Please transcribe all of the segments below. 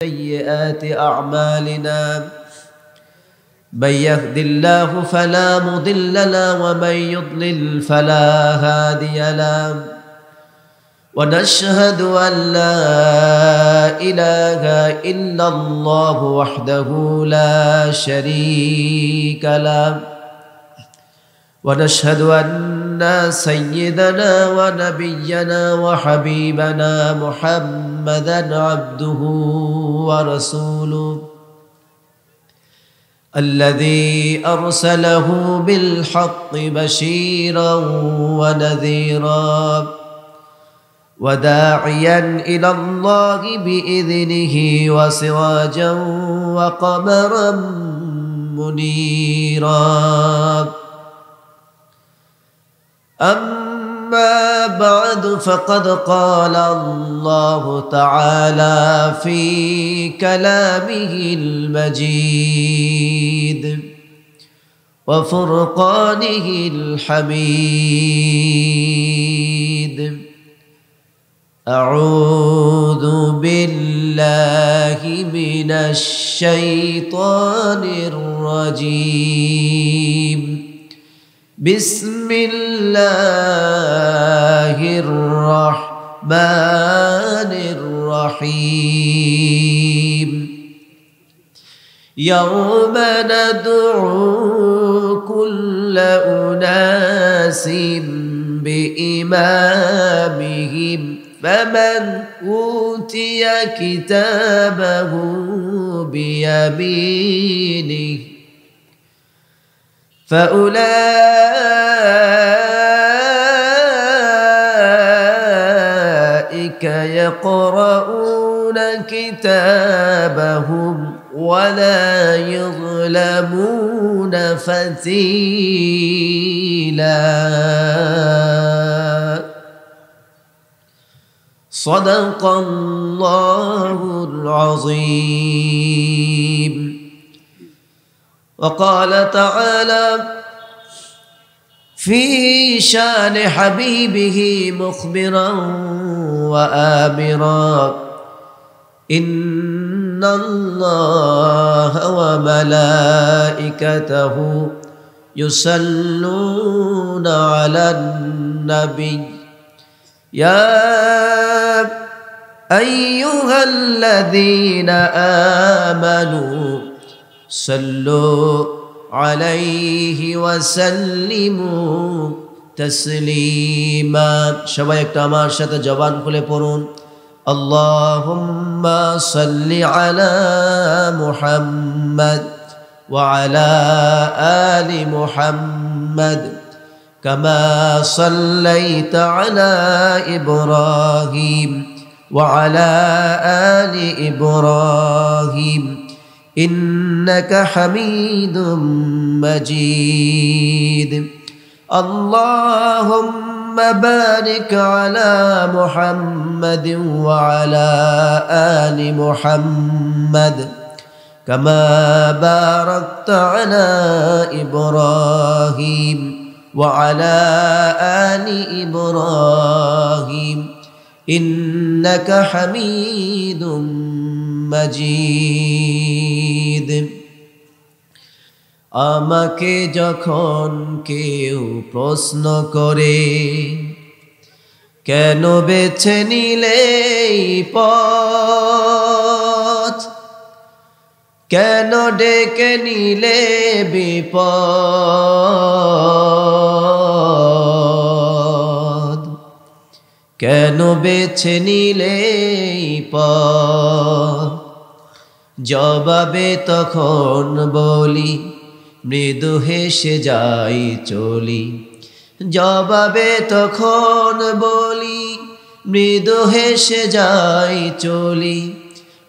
سيئات أعمالنا من يهد الله فلا مضل له ومن يضلل فلا هادي له ونشهد أن لا إله إلا الله وحده لا شريك له ونشهد أن سيدنا ونبينا وحبيبنا محمدا عبده ورسوله الذي أرسله بالحق بشيرا ونذيرا وداعيا إلى الله بإذنه وسراجا وقمرا منيرا أما بعد فقد قال الله تعالى في كلامه المجيد وفرقانه الحميد أعوذ بالله من الشيطان الرجيم بسم الله الرحمن الرحيم يوم ندعو كل أناس بإمامهم فمن أوتي كتابه بيمينه فأولئك يقرؤون كتابهم ولا يظلمون فتيلا صدق الله العظيم. وقال تعالى في شان حبيبه مخبرا وآمرا إن الله وملائكته يصلون على النبي يا أيها الذين آمنوا صلوا عليه وسلموا تسليما সবাই একটু আমার সাথে জবান খুলে পড়ুন اللهم صل على محمد وعلى آل محمد كما صليت على إبراهيم وعلى آل إبراهيم إنك حميد مجيد اللهم بارك على محمد وعلى آل محمد كما باركت على إبراهيم وعلى آل إبراهيم إنك حميد مجيد আমাকে যখন কেউ প্রশ্ন করে কেন বেছে নিলে এই পথ কেন ডেকে নিলে বিপদ কেন বেছে নিলে এই পথ জবাবে তখন বলি মৃদু হেসে যাই চলি জবাবে তখন বলি মৃদু হেসে যাই চলি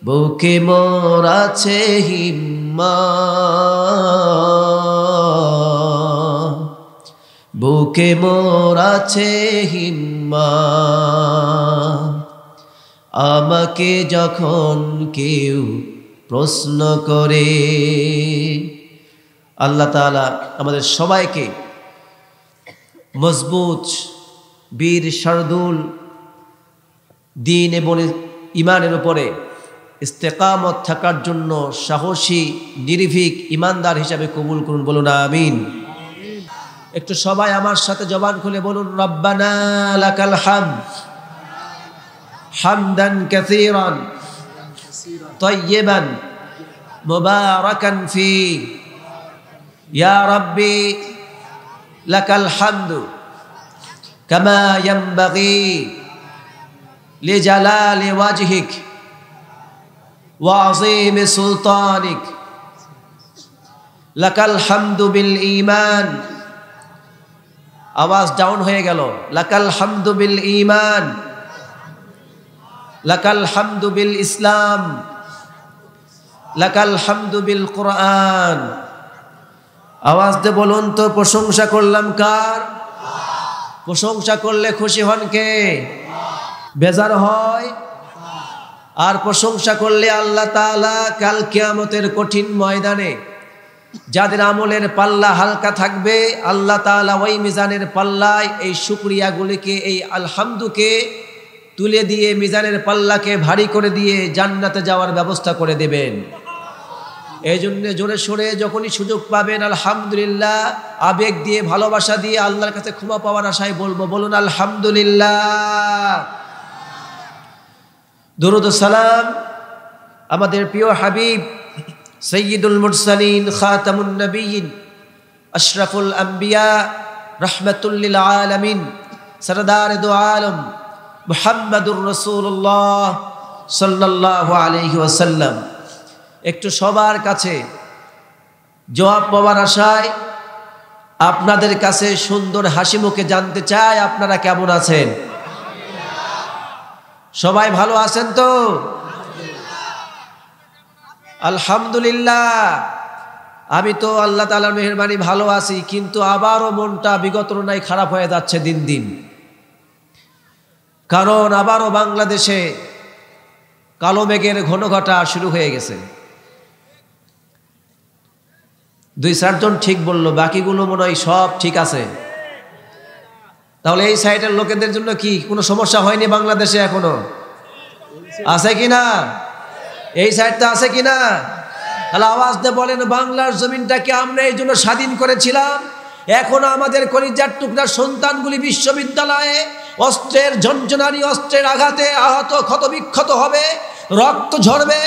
বুকে মোর আছে হিম্মত বুকে মোর আছে হিম্মত আমাকে যখন কেউ প্রশ্ন করে আল্লাহ তাআলা আমাদের সবাইকে মজবুত বীর শারদুল দ্বীন এবং ঈমানের উপরে ইস্তেকামত থাকার জন্য সাহসী নির্ভীক ইমানদার হিসাবে কবুল করুন, বলুন আমিন। একটু সবাই আমার সাথে জবান খুলে বলুন, রব্বানা লাকাল হামদ হামদান কাসীরান তাইয়িবান মুবারাকান ফি, ইয়া রাব্বি লাকাল হামদু কামা ইয়ানবাগি লিজালালি ওয়াজহিক ওয়া আযীমি সুলতানিক, লাকাল হামদু বিল ঈমান। আওয়াজ ডাউন হয়ে গেল। লাকাল হামদু বিল ঈমান, লাকাল হামদু বিল ইসলাম, লাকাল হামদু বিল কুরআন। আওয়াজ দিয়ে বলুন তো, প্রশংসা করলাম কার? প্রশংসা করলে খুশি হন কে? বেজার হয়। আর প্রশংসা করলে আল্লাহ তাআলা কাল কিয়ামতের কঠিন ময়দানে যাদের আমলের পাল্লা হালকা থাকবে, আল্লাহ তাআলা ওই মিজানের পাল্লায় এই শুকরিয়াগুলিকে, এই আলহামদুকে তুলে দিয়ে মিজানের পাল্লাকে ভারী করে দিয়ে জান্নাতে যাওয়ার ব্যবস্থা করে দেবেন। এই জন্য জোরে সোরে যখনই সুযোগ পাবেন আলহামদুলিল্লাহ আবেগ দিয়ে, ভালোবাসা দিয়ে আল্লাহর কাছে ক্ষমা পাওয়ার আশায় বলবো, বলুন আলহামদুলিল্লাহ। দুরূদ ও সালাম আমাদের প্রিয় হাবিব সৈয়দুল মুরসালিন, খাতামুন নবিয়্যিন, আশরাফুল আম্বিয়া, রাহমাতুল লিল আলামিন, সরদার দু আলম মুহাম্মাদুর রাসূলুল্লাহ সাল্লাল্লাহু আলাইহি ওয়াসাল্লাম। একটু সবার কাছে জবাব পাওয়ার আশায় আপনাদের কাছে সুন্দর হাসি মুখে জানতে চাই, আপনারা কেমন আছেন? সবাই ভালো আছেন তো? আলহামদুলিল্লাহ। আমি তো আল্লাহ তাআলার মেহেরবানি ভালো আছি, কিন্তু আবারও মনটা বিগত তুলনায় খারাপ হয়ে যাচ্ছে দিন দিন। কারণ আবারও বাংলাদেশে কালো মেঘের ঘন ঘটা শুরু হয়ে গেছে। 2-4 জন ঠিক বললো, বাকিগুলো মনে হয় সব ঠিক আছে। তাহলে এই সাইডের লোকেদের জন্য কি কোনো সমস্যা হয়নি বাংলাদেশে? এখনো আছে কিনা? এই সাইডটা আছে কিনা? তাহলে আওয়াজ দিয়ে বলেন, বাংলার জমিনটাকে আমরা এই জন্য স্বাধীন করেছিলাম। এখনো আমাদের কলিজার টুকরা সন্তানগুলি বিশ্ববিদ্যালয়ে অস্ত্রের ঝনঝনানি, অস্ত্রের আঘাতে আহত, ক্ষতবিক্ষত হবে, রক্ত ঝরবে।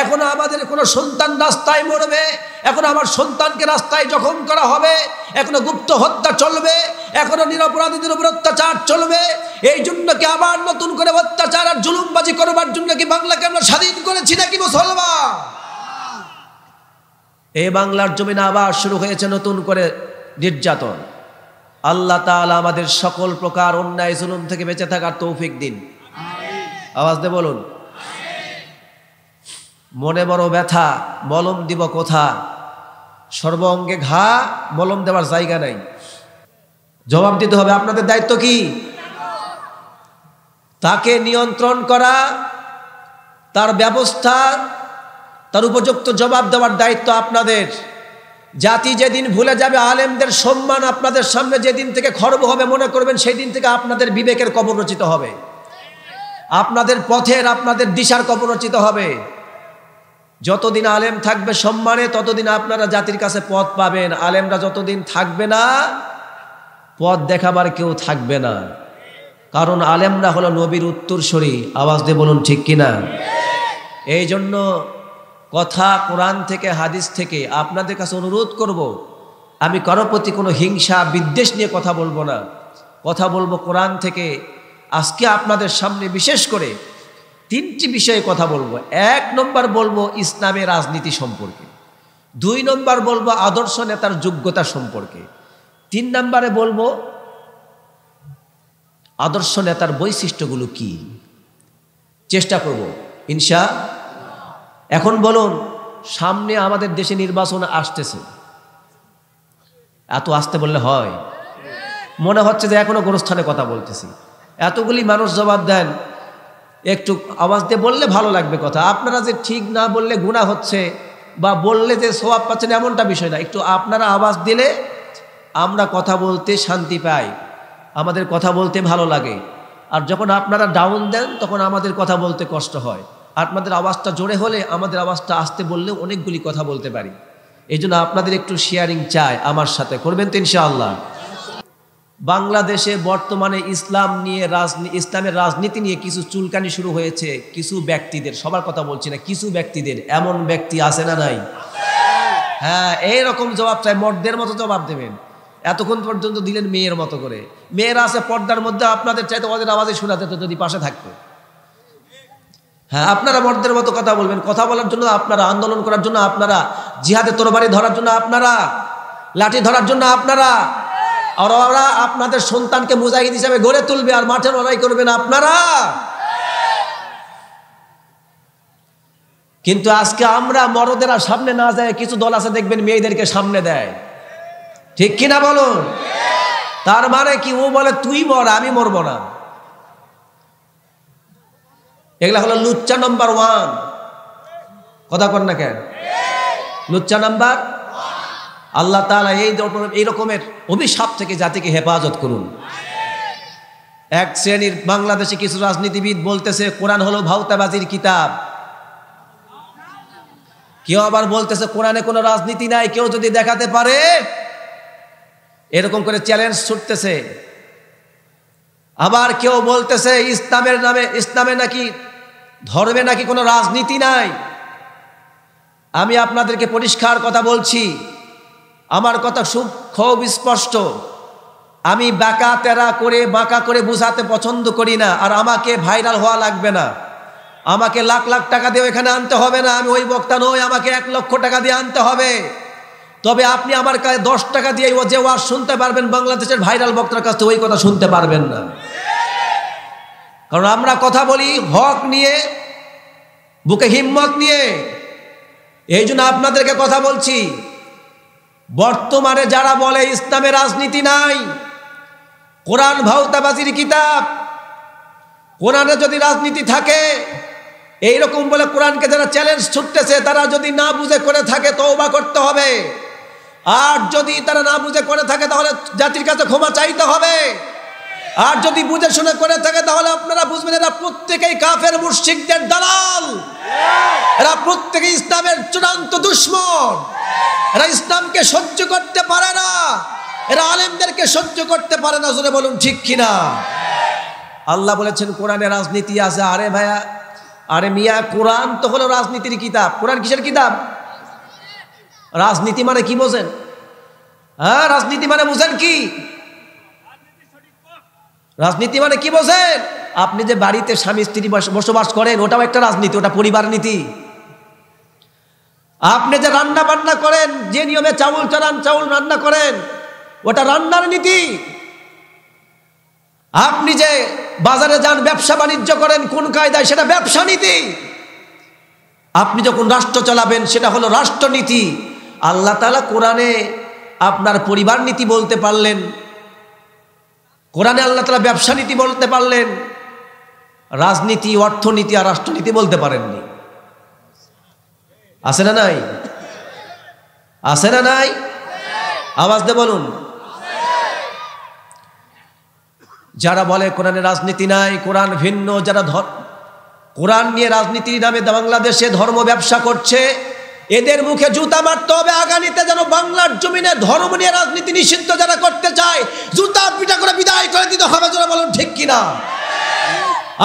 এখনো আমাদের কোনো সন্তান রাস্তায় মরবে, এখনো আমার সন্তানকে রাস্তায় জখম করা হবে, এখনো গুপ্ত হত্যা চলবে, এখনো নিরপরাধীদের উপর অত্যাচার চলবে। এই জন্য কি আবার নতুন করে অত্যাচার আর জুলুমবাজি করবার জন্য কি বাংলাকে আমরা স্বাধীন করেছি নাকি মুসলমান? এই বাংলার জমিনে আবার শুরু হয়েছে নতুন করে নির্যাতন। আল্লাহ তাআলা আমাদের সকল প্রকার অন্যায় জুলুম থেকে বেঁচে থাকার তৌফিক দিন। আওয়াজ দিয়ে বলুন। মনে বড় ব্যথা, মলম দিব কোথা? সর্ব অঙ্গে ঘা, মলম দেওয়ার জায়গা নাই। জবাব দিতে হবে। আপনাদের দায়িত্ব কি? তাকে নিয়ন্ত্রণ করা, তার ব্যবস্থা, তার উপযুক্ত জবাব দেওয়ার দায়িত্ব আপনাদের। জাতি যেদিন ভুলে যাবে আলেমদের সম্মান, আপনাদের সামনে যেদিন থেকে খর্ব হবে, মনে করবেন সেই দিন থেকে আপনাদের বিবেকের কবর রচিত হবে, আপনাদের পথের, আপনাদের দিশার কবর রচিত হবে। যতদিন আলেম থাকবে সম্মানে, ততদিন আপনারা জাতির কাছে পথ পাবেন। আলেমরা যতদিন থাকবে না, পথ দেখাবার কেউ থাকবে না। কারণ আলেমরা হলো নবীর উত্তরসূরি। আওয়াজ দিয়ে বলুন ঠিক কিনা? এই জন্য কথা কোরআন থেকে, হাদিস থেকে আপনাদের কাছে অনুরোধ করব, আমি কারো প্রতি কোনো হিংসা বিদ্বেষ নিয়ে কথা বলবো না, কথা বলবো কোরআন থেকে। আজকে আপনাদের সামনে বিশেষ করে 3টি বিষয়ে কথা বলবো। 1 নম্বর বলবো ইসলামের রাজনীতি সম্পর্কে, 2 নম্বর বলবো আদর্শ নেতার যোগ্যতা সম্পর্কে, 3 নম্বরে বলবো আদর্শ নেতার বৈশিষ্ট্যগুলো কি। চেষ্টা করব ইনশাআল্লাহ। এখন বলুন, সামনে আমাদের দেশে নির্বাচন আসতেছে, এত আসতে বললে হয়? মনে হচ্ছে যে এখনো গোরস্থানে কথা বলতেছি। এতগুলি মানুষ জবাব দেন, একটু আওয়াজ দিয়ে বললে ভালো লাগবে কথা। আপনারা যে ঠিক না বললে গুনাহ হচ্ছে বা বললে যে সওয়াব পাচ্ছেন, এমনটা বিষয় না। একটু আপনারা আওয়াজ দিলে আমরা কথা বলতে শান্তি পাই, আমাদের কথা বলতে ভালো লাগে। আর যখন আপনারা ডাউন দেন, তখন আমাদের কথা বলতে কষ্ট হয়। আপনাদের আওয়াজটা জোরে হলে আমাদের আওয়াজটা আসতে বললেও অনেকগুলি কথা বলতে পারি। এই জন্য আপনাদের একটু শেয়ারিং চাই, আমার সাথে করবেন তো ইনশাআল্লাহ। বাংলাদেশে বর্তমানে ইসলাম নিয়ে ইসলামের রাজনীতি নিয়ে কিছু চুলকানি শুরু হয়েছে কিছু ব্যক্তিদের, সবার কথা বলছি না, কিছু ব্যক্তিদের। এমন ব্যক্তি আছে না নাই? হ্যাঁ, এইরকম জবাব চাই, মর্দের মতো জবাব দেবেন। এতক্ষণ পর্যন্ত দিলেন মেয়ের মতো করে। মেয়েরা আছে পর্দার মধ্যে, আপনাদের চাইতে ওদের আওয়াজে শোনা যেত যদি পাশে থাকতো। হ্যাঁ, আপনারা মর্দের মতো কথা বলবেন, কথা বলার জন্য আপনারা, আন্দোলন করার জন্য আপনারা, জিহাদে তরবারি ধরার জন্য আপনারা, লাঠি ধরার জন্য আপনারা, আর ওরা আপনাদের সন্তানকে মুজাহিদ হিসাবে গড়ে তুলবে আর মাঠে লড়াই করবেন আপনারা। কিন্তু আজকে আমরা মরদেরা সামনে না যায়, কিছু দল আছে দেখবেন মেয়েদেরকে সামনে দেয়, ঠিক কিনা বলুন? তার মানে কি? ও বলে তুই মর, আমি মরবো না। এগুলা হলো লুচ্চা নাম্বার 1। কথা কর না কেন? লুচ্চা নাম্বার। আল্লাহ তাআলা এই রকমের অভিশাপ থেকে জাতিকে হেফাজত করুন। এক শ্রেণীর বাংলাদেশে কিছু রাজনীতিবিদ বলতেছে কোরআন হলো ভাউতাবাজির কিতাব। কেউ আবার বলতেছে কোরআনে কোনো রাজনীতি নাই, কেউ যদি দেখাতে পারে, এরকম করে চ্যালেঞ্জ ছুটতেছে। আবার কেউ বলতেছে ইসলামের নামে, ইসলামে নাকি, ধর্মে নাকি কোনো রাজনীতি নাই। আমি আপনাদেরকে পরিষ্কার কথা বলছি, আমার কথা খুব স্পষ্ট। আমি বাঁকা করে বুঝাতে পছন্দ করি না, আর আমাকে ভাইরাল হওয়া লাগবে না। আমাকে লাখ লাখ টাকা দিয়ে এখানে আনতে হবে না, আমি ওই বক্তা নই, আমাকে 1 লক্ষ টাকা দিয়ে আনতে হবে। তবে আপনি আমার কাছে 10 টাকা দিয়ে যে ওয়াজ শুনতে পারবেন বাংলাদেশের ভাইরাল বক্তার কাছ থেকে, ওই কথা শুনতে পারবেন না। কারণ আমরা কথা বলি হক নিয়ে, বুকে হিম্মত নিয়ে। এই জন্য আপনাদেরকে কথা বলছি, বর্তমানে যারা বলে ইসলামে রাজনীতি নাই, কোরআন ভাউতাবাজির কিতাব, কোরআনে যদি রাজনীতি থাকে, এইরকম বলে কোরআনকে যারা চ্যালেঞ্জ ছুটতেছে, তারা যদি না বুঝে করে থাকে তওবা করতে হবে। আর যদি তারা না বুঝে করে থাকে তাহলে জাতির কাছে ক্ষমা চাইতে হবে। আর যদি বুঝে শুনে করে থাকে তাহলে আপনারা বুঝবেন এরা প্রত্যেকেই কাফের মুশরিকদের দালাল, এরা প্রত্যেকেই ইসলামের চূড়ান্ত দুশমন। এরা ইসলামকে সহ্য করতে পারে না, এরা আলেমদেরকে সহ্য করতে পারে না। জোরে বলুন ঠিক কিনা? আল্লাহ বলেছেন কোরআনে রাজনীতি আছে। আরে ভাইয়া, আরে মিয়া, কোরআন তো হলো রাজনীতির কিতাব। কোরআন কিসের কিতাব? রাজনীতি মানে কি বোঝেন? হ্যাঁ, রাজনীতি মানে বুঝেন কি? রাজনীতি মানে কি বোঝেন? আপনি যে বাড়িতে স্বামী স্ত্রী বসবাস করেন, ওটাও একটা রাজনীতি, ওটা পরিবার নীতি। আপনি যে রান্না বান্না করেন, যে নিয়মে চাউল রান্না করেন, ওটা রান্নার নীতি। আপনি যে বাজারে যান, ব্যবসা বাণিজ্য করেন কোন কায়দায়, সেটা ব্যবসা নীতি। আপনি যখন রাষ্ট্র চালাবেন, সেটা হলো রাষ্ট্রনীতি। আল্লাহ তাআলা কোরআনে আপনার পরিবার নীতি বলতে পারলেন, কোরআনে আল্লাহ তাআলা ব্যবসা নীতি বলতে পারলেন, রাজনীতি, অর্থনীতি আর রাষ্ট্রনীতি বলতে পারেননি। আছে না নাই? আছে না নাই? আওয়াজ দিয়ে বলুন। যারা বলে কোরআনে রাজনীতি নাই, কোরআন ভিন্ন, যারা কোরআন নিয়ে রাজনীতির নামে বাংলাদেশে ধর্ম ব্যবসা করছে, এদের মুখে জুতা মারতে হবে। আগামীতে যেন বাংলার জমিনে ধর্ম নিয়ে রাজনীতি নিষিদ্ধ যারা করতে চায়, জুতা পিটা করে বিদায় করে দিতে হবে। যারা বলুন ঠিক কিনা?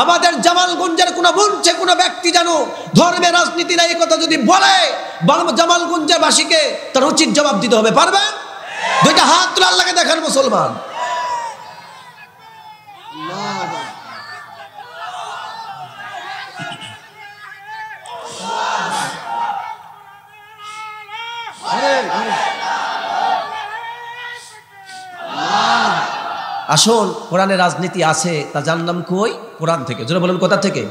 আমাদের জামালগঞ্জের কোনো মঞ্চে কোনো ব্যক্তি যেন ধর্মের রাজনীতি নাই কথা যদি বলে, জামালগঞ্জের বাসীকে তার উচিত জবাব দিতে হবে। পারবেন? দুইটা হাত তুলে আল্লাহকে দেখান মুসলমান। আসল কোরআনে রাজনীতি আছে, তা জানলাম কই? কোরআন থেকে। জোরে বলুন কোথা থেকে?